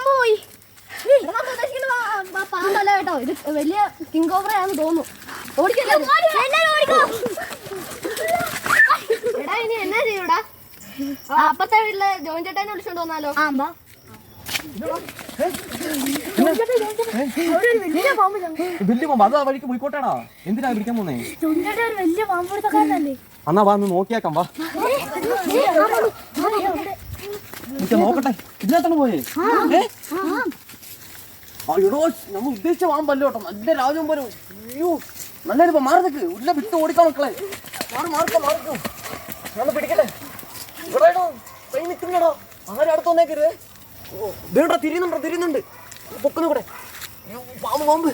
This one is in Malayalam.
പോയി. പാമ്പല്ല കേട്ടോ, ഇത് വലിയ കിങ് കോബ്രയാന്ന് തോന്നുന്നു. ഓടിക്കല്ലോ എടാ, ഇനി എന്നാ ചെയ്യൂടാ? അപ്പത്തെ വീട്ടിലെ ജോയിൻ ചേട്ടനെ വിളിച്ചോണ്ട് വന്നാലോ? വലിയ പാമ്പ് അത് ആ വഴിക്ക് പോയിക്കോട്ടേടാ. എന്തിനാ പിടിക്കാൻ പോന്നേ? വലിയ പാമ്പ് എടുത്തക്കാരനല്ലേ? എന്നാ വാ, ഒന്ന് നോക്കിയാക്കാം. വാ നോക്കട്ടെ. ഇതിനകത്താണ് പോയേ? അയ്യോ, നമ്മൾ ഉദ്ദേശിച്ച പാമ്പല്ലോ കേട്ടോ. നല്ല രാജകുമാരൻ. അയ്യോ, നല്ലൊരു മാറി ഉള്ള വിട്ട് ഓടിക്കാൻ മക്കളെ. മാർക്കോ നമ്മൾ പിടിക്കട്ടെ. ഇവിടെയോ കൈ നിൽക്കുന്നടോ. ആരും അടുത്ത് വന്നേക്കരുത്. വേണ്ട, തിരിയുന്നുണ്ട്. പൊക്കുന്ന കൂടെ. പാമ്പ് പാമ്പ്